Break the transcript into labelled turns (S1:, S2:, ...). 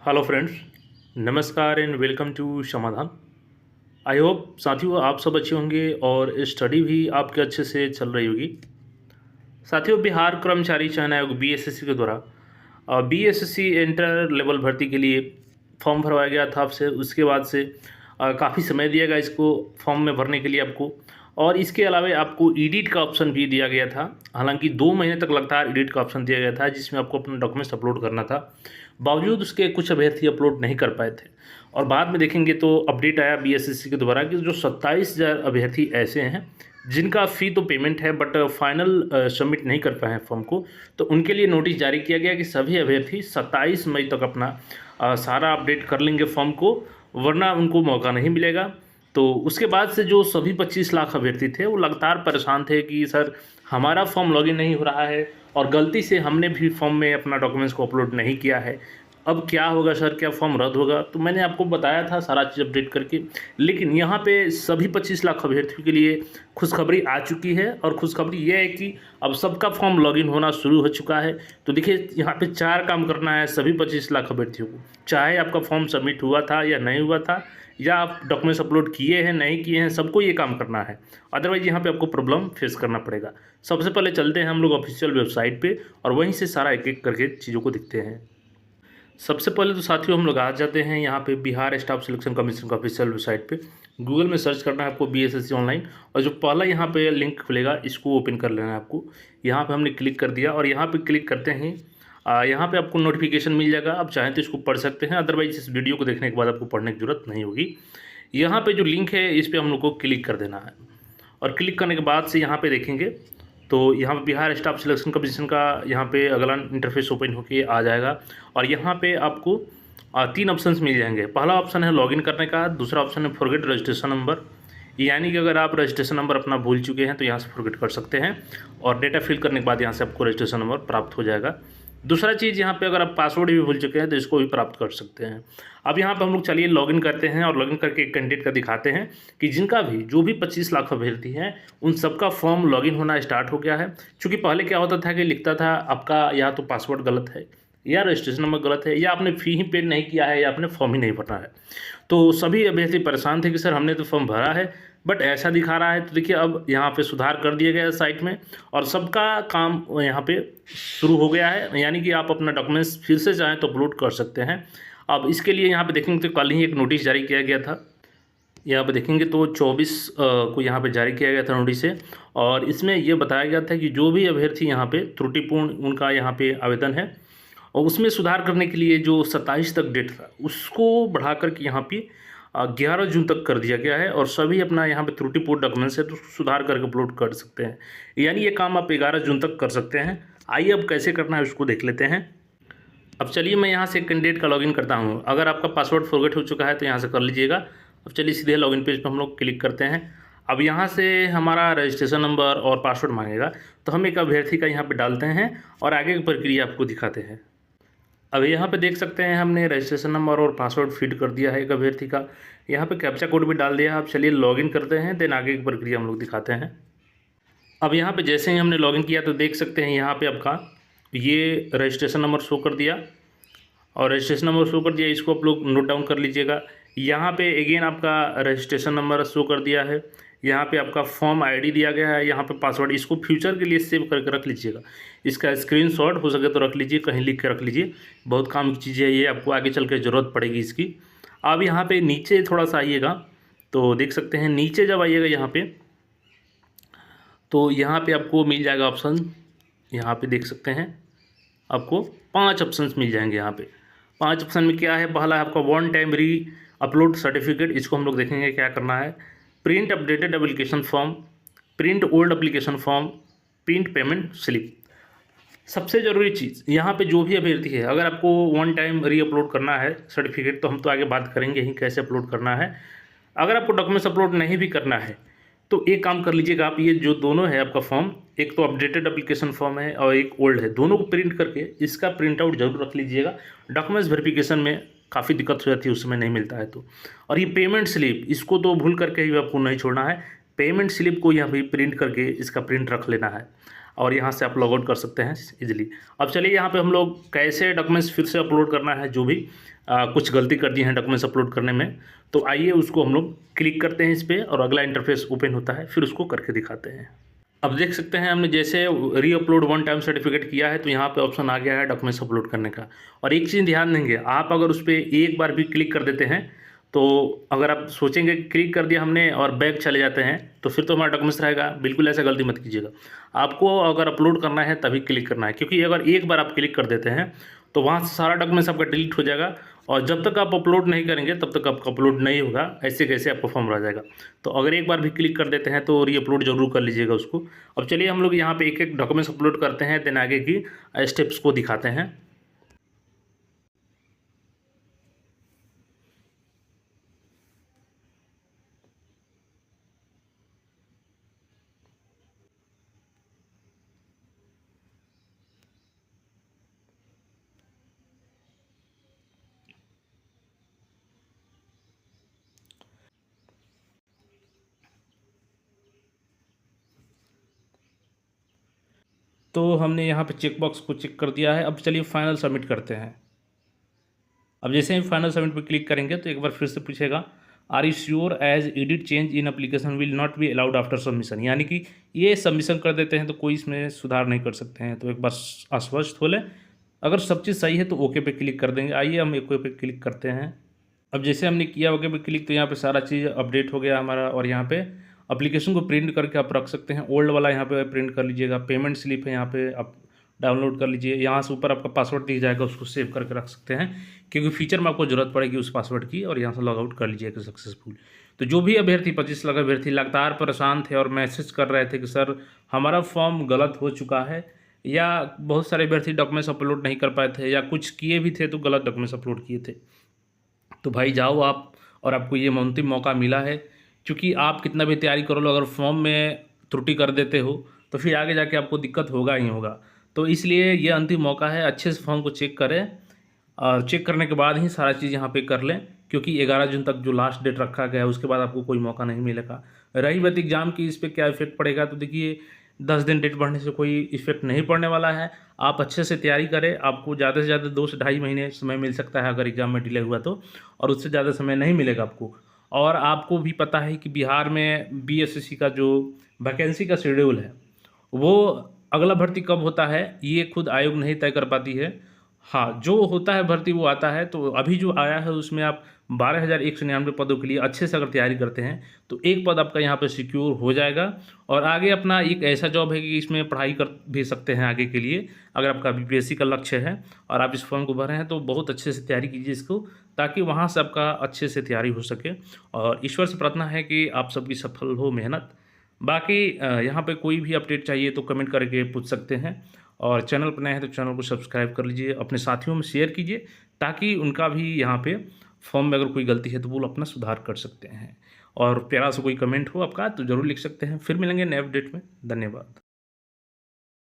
S1: Hello friends, नमस्कार and welcome to समाधान। I hope साथियों आप सब अच्छे होंगे और स्टडी भी आपके अच्छे से चल रही होगी। साथियों, बिहार कर्मचारी चयन आयोग बीएसएससी के द्वारा बीएसएससी इंटर लेवल भर्ती के लिए फॉर्म भरवाया गया था आपसे। उसके बाद से काफ़ी समय दिया गया इसको फॉर्म में भरने के लिए आपको, और इसके अलावा आपको एडिट का ऑप्शन भी दिया गया था। हालांकि 2 महीने तक लगातार एडिट का ऑप्शन दिया गया था जिसमें आपको अपना डॉक्यूमेंट्स अपलोड करना था। बावजूद उसके कुछ अभ्यर्थी अपलोड नहीं कर पाए थे, और बाद में देखेंगे तो अपडेट आया बीएसएससी के द्वारा कि जो 27,000 अभ्यर्थी ऐसे हैं जिनका फ़ी तो पेमेंट है बट फाइनल सबमिट नहीं कर पाए हैं फॉर्म को, तो उनके लिए नोटिस जारी किया गया कि सभी अभ्यर्थी 27 मई तक अपना सारा अपडेट कर लेंगे फॉर्म को, वरना उनको मौका नहीं मिलेगा। तो उसके बाद से जो सभी 25 लाख अभ्यर्थी थे वो लगातार परेशान थे कि सर हमारा फॉर्म लॉगिन नहीं हो रहा है और गलती से हमने भी फॉर्म में अपना डॉक्यूमेंट्स को अपलोड नहीं किया है, अब क्या होगा सर, क्या फॉर्म रद्द होगा। तो मैंने आपको बताया था सारा चीज़ अपडेट करके, लेकिन यहाँ पे सभी 25 लाख अभ्यर्थियों के लिए खुशखबरी आ चुकी है। और खुशखबरी ये है कि अब सबका फॉर्म लॉगिन होना शुरू हो चुका है। तो देखिए, यहाँ पे 4 काम करना है सभी 25 लाख अभ्यर्थियों को, चाहे आपका फॉर्म सबमिट हुआ था या नहीं हुआ था, या आप डॉक्यूमेंट्स अपलोड किए हैं नहीं किए हैं, सबको ये काम करना है। अदरवाइज यहाँ पे आपको प्रॉब्लम फेस करना पड़ेगा। सबसे पहले चलते हैं हम लोग ऑफिशियल वेबसाइट पे और वहीं से सारा एक एक करके चीज़ों को देखते हैं। सबसे पहले तो साथियों हम लोग आ जाते हैं यहाँ पे बिहार स्टाफ सिलेक्शन कमीशन का ऑफिशियल वेबसाइट पे। गूगल में सर्च करना है आपको बीएसएससी ऑनलाइन, और जो पहला यहाँ पे लिंक खुलेगा इसको ओपन कर लेना है आपको। यहाँ पे हमने क्लिक कर दिया और यहाँ पे क्लिक करते हैं यहाँ पे आपको नोटिफिकेशन मिल जाएगा। आप चाहें तो इसको पढ़ सकते हैं, अदरवाइज इस वीडियो को देखने के बाद आपको पढ़ने की जरूरत नहीं होगी। यहाँ पे जो लिंक है इस पर हम लोग को क्लिक कर देना है, और क्लिक करने के बाद से यहाँ पे देखेंगे तो यहाँ पे बिहार स्टाफ सिलेक्शन कमीशन का यहाँ पे अगला इंटरफेस ओपन होके आ जाएगा। और यहाँ पे आपको 3 ऑप्शंस मिल जाएंगे। पहला ऑप्शन है लॉगिन करने का, दूसरा ऑप्शन है फॉरगेट रजिस्ट्रेशन नंबर, यानी कि अगर आप रजिस्ट्रेशन नंबर अपना भूल चुके हैं तो यहाँ से फॉरगेट कर सकते हैं, और डेटा फिल करने के बाद यहाँ से आपको रजिस्ट्रेशन नंबर प्राप्त हो जाएगा। दूसरा चीज़ यहाँ पे अगर आप पासवर्ड भी भूल चुके हैं तो इसको भी प्राप्त कर सकते हैं। अब यहाँ पे हम लोग चलिए लॉगिन करते हैं, और लॉगिन करके एक कैंडिडेट का दिखाते हैं कि जिनका भी जो भी 25 लाख अभ्यर्थी हैं उन सबका फॉर्म लॉगिन होना स्टार्ट हो गया है। क्योंकि पहले क्या होता था कि लिखता था आपका या तो पासवर्ड गलत है, या रजिस्ट्रेशन नंबर गलत है, या आपने फ़ी ही पेड नहीं किया है, या आपने फॉर्म ही नहीं भरा है। तो सभी अभ्यर्थी परेशान थे कि सर हमने तो फॉर्म भरा है बट ऐसा दिखा रहा है। तो देखिए, अब यहाँ पे सुधार कर दिया गया है साइट में, और सबका काम यहाँ पे शुरू हो गया है, यानी कि आप अपना डॉक्यूमेंट्स फिर से चाहें तो अपलोड कर सकते हैं। अब इसके लिए यहाँ पे देखेंगे तो कल ही एक नोटिस जारी किया गया था। यहाँ पे देखेंगे तो 24 को यहाँ पे जारी किया गया था नोटिस से, और इसमें ये बताया गया था कि जो भी अभ्यर्थी यहाँ पे त्रुटिपूर्ण उनका यहाँ पे आवेदन है, और उसमें सुधार करने के लिए जो 27 तक डेट था उसको बढ़ा करके यहाँ पे 11 जून तक कर दिया गया है। और सभी अपना यहाँ पे त्रुटिपूर्ण डॉक्यूमेंट्स है तो सुधार करके अपलोड कर सकते हैं, यानी ये काम आप 11 जून तक कर सकते हैं। आइए अब कैसे करना है उसको देख लेते हैं। अब चलिए मैं यहाँ से कैंडिडेट का लॉगिन करता हूँ। अगर आपका पासवर्ड फॉरगेट हो चुका है तो यहाँ से कर लीजिएगा। अब चलिए सीधे लॉगिन पेज पर हम लोग क्लिक करते हैं। अब यहाँ से हमारा रजिस्ट्रेशन नंबर और पासवर्ड मांगेगा, तो हम एक अभ्यर्थी का यहाँ पे डालते हैं और आगे की प्रक्रिया आपको दिखाते हैं। अब यहाँ पे देख सकते हैं हमने रजिस्ट्रेशन नंबर और पासवर्ड फीड कर दिया है एक अभ्यर्थी का। यहाँ पे कैप्चा कोड भी डाल दिया है। अब चलिए लॉगिन करते हैं, देन आगे की प्रक्रिया हम लोग दिखाते हैं। अब यहाँ पे जैसे ही हमने लॉगिन किया तो देख सकते हैं यहाँ पे आपका ये रजिस्ट्रेशन नंबर शो कर दिया, और रजिस्ट्रेशन नंबर शो कर दिया, इसको आप लोग नोट डाउन कर लीजिएगा। यहाँ पे अगेन आपका रजिस्ट्रेशन नंबर शो कर दिया है, यहाँ पे आपका फॉर्म आईडी दिया गया है, यहाँ पे पासवर्ड, इसको फ्यूचर के लिए सेव करके रख लीजिएगा। इसका स्क्रीनशॉट हो सके तो रख लीजिए, कहीं लिख के रख लीजिए, बहुत काम की चीज़ है ये, आपको आगे चल के ज़रूरत पड़ेगी इसकी। अब यहाँ पे नीचे थोड़ा सा आइएगा तो देख सकते हैं, नीचे जब आइएगा यहाँ पे तो यहाँ पे आपको मिल जाएगा ऑप्शन। यहाँ पे देख सकते हैं आपको 5 ऑप्शंस मिल जाएंगे। यहाँ पे 5 ऑप्शन में क्या है, पहला है आपका वन टाइम री अपलोड सर्टिफिकेट, इसको हम लोग देखेंगे क्या करना है। Print updated application form, print old application form, print payment slip. सबसे ज़रूरी चीज़ यहाँ पे जो भी अभ्यर्थी है, अगर आपको वन टाइम री अपलोड करना है सर्टिफिकेट, तो हम तो आगे बात करेंगे ही कैसे अपलोड करना है। अगर आपको डॉक्यूमेंट्स अपलोड नहीं भी करना है तो एक काम कर लीजिएगा आप, ये जो दोनों है आपका फॉर्म, एक तो अपडेटेड एप्लीकेशन फॉर्म है और एक ओल्ड है, दोनों को प्रिंट करके इसका प्रिंट आउट जरूर रख लीजिएगा। डॉक्यूमेंट्स वेरिफिकेशन में काफ़ी दिक्कत हो जाती है, उस समय नहीं मिलता है तो। और ये पेमेंट स्लिप, इसको तो भूल करके ही आपको नहीं छोड़ना है, पेमेंट स्लिप को यहाँ पे प्रिंट करके इसका प्रिंट रख लेना है। और यहाँ से आप लॉग आउट कर सकते हैं इजीली। अब चलिए यहाँ पे हम लोग कैसे डॉक्यूमेंट्स फिर से अपलोड करना है, जो भी कुछ गलती कर दी है डॉक्यूमेंट्स अपलोड करने में, तो आइए उसको हम लोग क्लिक करते हैं इस पर और अगला इंटरफेस ओपन होता है, फिर उसको करके दिखाते हैं। अब देख सकते हैं हमने जैसे री अपलोड वन टाइम सर्टिफिकेट किया है तो यहाँ पे ऑप्शन आ गया है डॉक्यूमेंट्स अपलोड करने का। और एक चीज़ ध्यान देंगे, आप अगर उस पर एक बार भी क्लिक कर देते हैं तो अगर आप सोचेंगे क्लिक कर दिया हमने और बैक चले जाते हैं तो फिर तो हमारा डॉक्यूमेंट्स रहेगा। बिल्कुल ऐसा गलती मत कीजिएगा। आपको अगर अपलोड करना है तभी क्लिक करना है, क्योंकि अगर एक बार आप क्लिक कर देते हैं तो वहाँ से सारा डॉक्यूमेंट्स आपका डिलीट हो जाएगा और जब तक आप अपलोड नहीं करेंगे तब तक आपका अपलोड नहीं होगा, ऐसे कैसे आपका फॉर्म रह जाएगा। तो अगर एक बार भी क्लिक कर देते हैं तो री अपलोड जरूर कर लीजिएगा उसको। अब चलिए हम लोग यहाँ पे एक एक डॉक्यूमेंट्स अपलोड करते हैं, देन आगे की स्टेप्स को दिखाते हैं। तो हमने यहाँ पे चेक बॉक्स को चेक कर दिया है। अब चलिए फाइनल सबमिट करते हैं। अब जैसे ही फाइनल सबमिट पर क्लिक करेंगे तो एक बार फिर से पूछेगा are you sure as edit change in application will not be allowed after submission, यानी कि ये सबमिशन कर देते हैं तो कोई इसमें सुधार नहीं कर सकते हैं। तो एक बार आश्वस्त हो लें, अगर सब चीज़ सही है तो ओके पे क्लिक कर देंगे। आइए हम ओके पे क्लिक करते हैं। अब जैसे हमने किया ओके पे क्लिक तो यहाँ पे सारा चीज़ अपडेट हो गया हमारा। और यहाँ पे एप्लीकेशन को प्रिंट करके आप रख सकते हैं, ओल्ड वाला यहाँ पे प्रिंट कर लीजिएगा। पेमेंट स्लिप है यहाँ पे आप डाउनलोड कर लीजिए। यहाँ से ऊपर आपका पासवर्ड दिख जाएगा, उसको सेव करके रख सकते हैं, क्योंकि फ्यूचर में आपको ज़रूरत पड़ेगी उस पासवर्ड की। और यहाँ से लॉग आउट कर लीजिएगा सक्सेसफुल। तो जो भी अभ्यर्थी 25 लाख अभ्यर्थी लगातार परेशान थे और मैसेज कर रहे थे कि सर हमारा फॉर्म गलत हो चुका है, या बहुत सारे अभ्यर्थी डॉक्यूमेंट्स अपलोड नहीं कर पाए थे, या कुछ किए भी थे तो गलत डॉक्यूमेंट्स अपलोड किए थे, तो भाई जाओ आप, और आपको ये अंतिम मौका मिला है। क्योंकि आप कितना भी तैयारी कर लो, अगर फॉर्म में त्रुटि कर देते हो तो फिर आगे जाके आपको दिक्कत होगा ही होगा। तो इसलिए ये अंतिम मौका है, अच्छे से फॉर्म को चेक करें और चेक करने के बाद ही सारा चीज़ यहाँ पे कर लें, क्योंकि 11 जून तक जो लास्ट डेट रखा गया है उसके बाद आपको कोई मौका नहीं मिलेगा। रही बात एग्ज़ाम की, इस पर क्या इफेक्ट पड़ेगा, तो देखिए 10 दिन डेट बढ़ने से कोई इफेक्ट नहीं पड़ने वाला है। आप अच्छे से तैयारी करें, आपको ज़्यादा से ज़्यादा 2 से ढाई महीने समय मिल सकता है अगर एग्ज़ाम में डिले हुआ तो, और उससे ज़्यादा समय नहीं मिलेगा आपको। और आपको भी पता है कि बिहार में बीएसएससी का जो वैकेंसी का शेड्यूल है वो अगला भर्ती कब होता है ये खुद आयोग नहीं तय कर पाती है। हाँ, जो होता है भर्ती वो आता है। तो अभी जो आया है उसमें आप 12,199 पदों के लिए अच्छे से अगर तैयारी करते हैं तो एक पद आपका यहाँ पे सिक्योर हो जाएगा। और आगे अपना एक ऐसा जॉब है कि इसमें पढ़ाई कर भी सकते हैं आगे के लिए, अगर आपका बीपीएससी का लक्ष्य है और आप इस फॉर्म को भरे हैं तो बहुत अच्छे से तैयारी कीजिए इसको, ताकि वहाँ से आपका अच्छे से तैयारी हो सके। और ईश्वर से प्रार्थना है कि आप सबकी सफल हो मेहनत। बाकी यहाँ पे कोई भी अपडेट चाहिए तो कमेंट करके पूछ सकते हैं। और चैनल पर नए हैं तो चैनल को सब्सक्राइब कर लीजिए, अपने साथियों में शेयर कीजिए, ताकि उनका भी यहाँ पे फॉर्म में अगर कोई गलती है तो वो अपना सुधार कर सकते हैं। और प्यारा सा कोई कमेंट हो आपका तो ज़रूर लिख सकते हैं। फिर मिलेंगे नए अपडेट में। धन्यवाद।